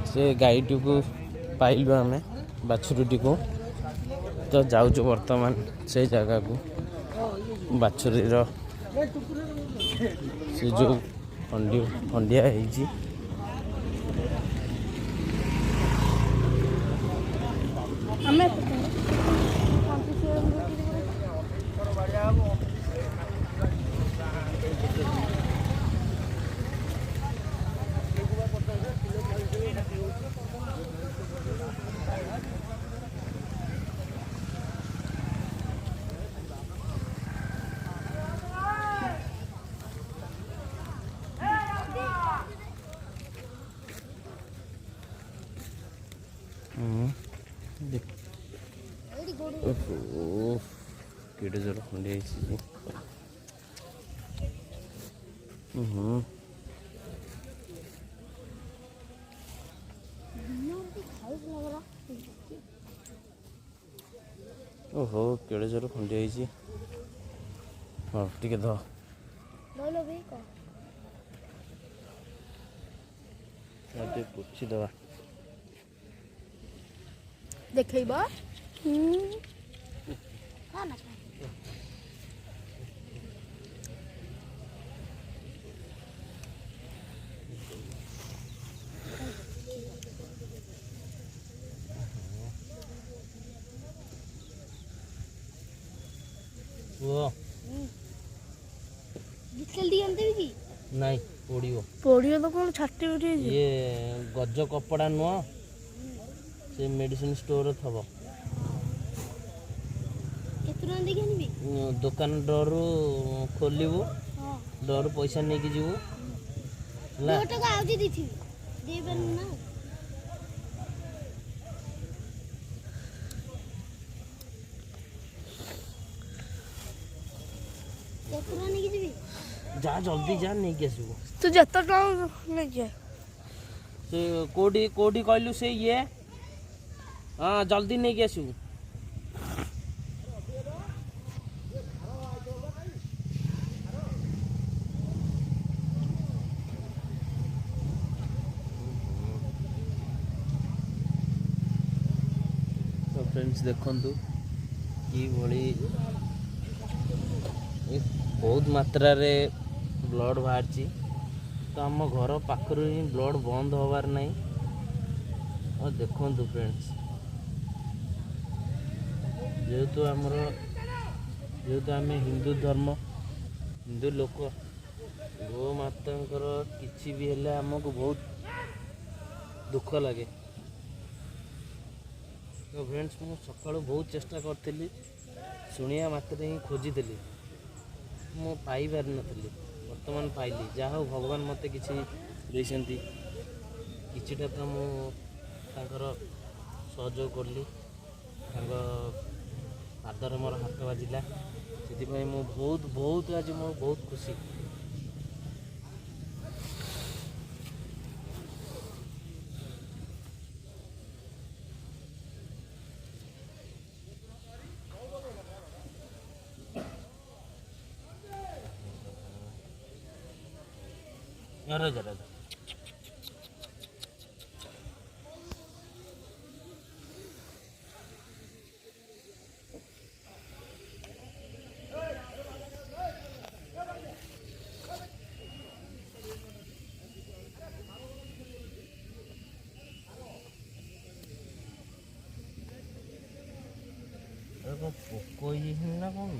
से गाईटी को पाइलु आम बाछुरीटी को तो जाऊँ बर्तमान से जगह को बाछुरीर से जो खंडिया है केड़े जोर खंडे ओहो केड़े जोर खंडे हाँ टिके ध पोछी दवा देखैबा वो जल्दी आनते भी नहीं पोड़ियो तो कौन छाटी उठी ये गज कपड़ा नुह से मेडिसिन स्टोर थब दुकान डोर खोलू डोर पैसा नहीं कि जीवु जा जल्दी जा नहीं कि आसबू तू जत नहीं जा से कोडी कोडी कहलु से ये हाँ जल्दी नहीं कि आसबू तो फ्रेंड्स देखंतु कि भली बहुत मात्रा रे ब्लड बाहर तो आम घर पाखर ही ब्लड बंद होवार नहीं और देखो फ्रेंड्स जेहेतु आमर जेहेतु आम हिंदू धर्म हिंदू लोक गो माता किसी भी हेले आमको बहुत दुख लगे तो फ्रेंड्स मुझे सकाळु बहुत चेष्टा करी शुणिया मात्रे ही खोजी मु पाई पार नी बर्तमान पाइली जहाँ हो भगवान मत कि किछिटा तो मुझर सहयोग कली पादर मोर हाथ बाजिला से मु बहुत बहुत आज मो बहुत खुशी जरा जरा पोको ये ना कौन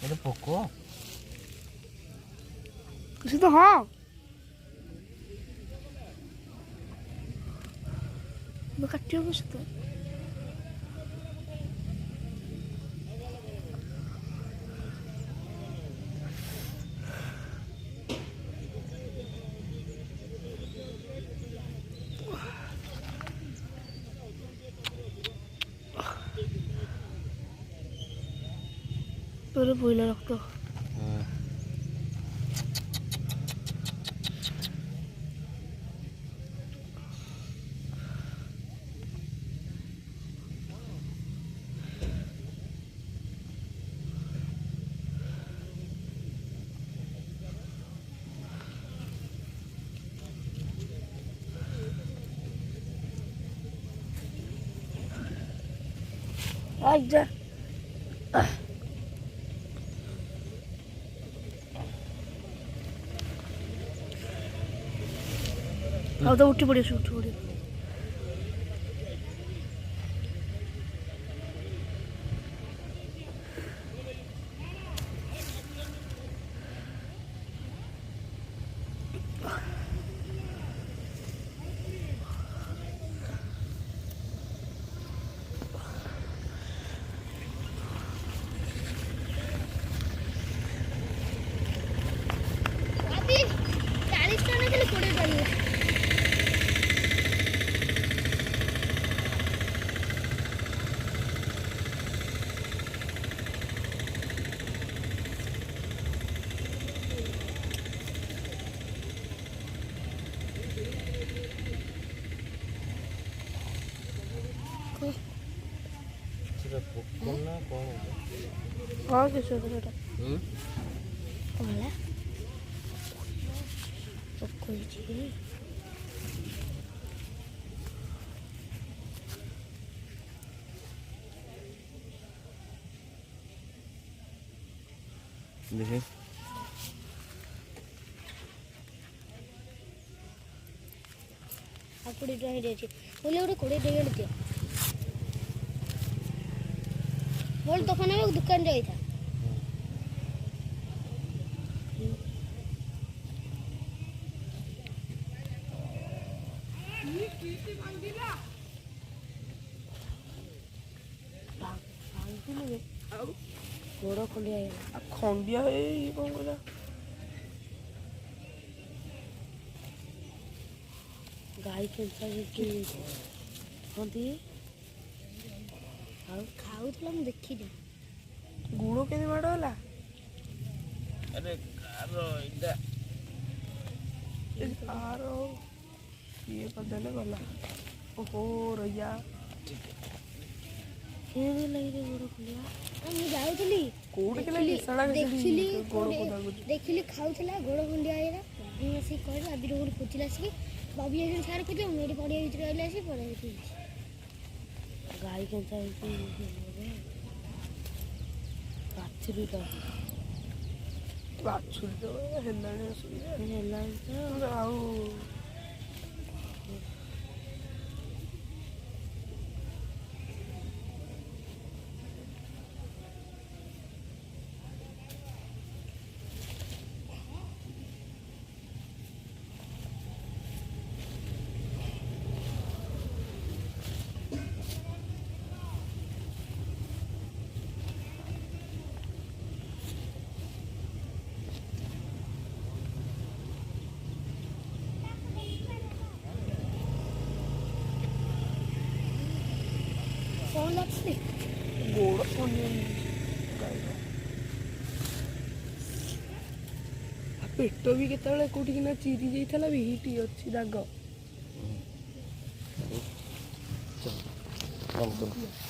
नहीं पोको किसी तो हाँ मैं कट्टियों कुछ तो তোরে বইলা রাখতো ଆଜ୍ଞା ଆଉ ତ ଉଠି ପଡ଼ିବ ଉଠି ପଡ଼ିବ अभी 40 टन के लिए कोड़े डालिए ସେଟା ପୋକ ନା କ'ଣ? ହଁ କିଛି ସେଟା ହୁଁ? କ'ଣ ହେଲା ପୋକ ହେଇଛି ଦେଖେ ଆଉ 20 ଟଙ୍କା ହେଇଯାଇଛି ବୋଲେ ଗୋଟେ 20 ଟଙ୍କା ଦିଅ ବୋଲ ଦୋକାନ ଏବେ ଦୋକାନ ଯାଇଥା ଗୋଡ଼ ଖଣ୍ଡିଆ ହେଇଗଲା ଖଣ୍ଡିଆ ହେଇ କ'ଣ କରିବା ଗାଈ କେଞ୍ଚା ହେଇକି କହନ୍ତି ଆଉ ଖାଉଥିଲା ମୁଁ ଦେଖିଲି ଗୁଡ଼ କେମିତି ମାଡ଼ ହେଲା ଆରେ କାର ଏଇଟା ଆର ଇଏ କରିଦେଲେ ଗଲା ଓହୋ ରଇଆ କେମିତି ଲାଗିଲେ ଗୋଡ଼ ଖଣ୍ଡିଆ ମୁଁ ଯାଉଥିଲି କୋଉଠି କି ଲାଗି ସାଳା ଦେଖିଲି ଗୋଡ଼ ପଦାକୁ ଦେଖିଲି ଖାଉଥିଲା ଗୋଡ଼ ଖଣ୍ଡିଆ ହେଇଗଲା ମୁଁ ଆସିକି କହିଲି ଆବିର ଗୋଟେ ଖୋଜିଲା ଆସିକି ବାବି ଯାଇଥିଲି ସାର୍ ଖୋଜିଲା ମୁଁ ଏଠି ପଡ଼ିଆ ଭିତରେ ରହିଲି ଆସି ପଡ଼ିଆ ଭିତରେ ଗାଈ କେଞ୍ଚା ହେଇକି ବାଛୁରୀଟା ବାଛୁରୀ ତ ହେଲାଣି ଅସୁବିଧା ହେଲାଣି ତ ଆଉ କ'ଣ ଲାଗୁଛି ଗୋଡ଼ ଖଣ୍ଡିଆ ପେଟ ବି କେତେବେଳେ କୋଉଠିକିନା ଚିରି ଯାଇଥିଲା ବି ହିଟ୍ ଅଛି ଦାଗ କମ୍ କର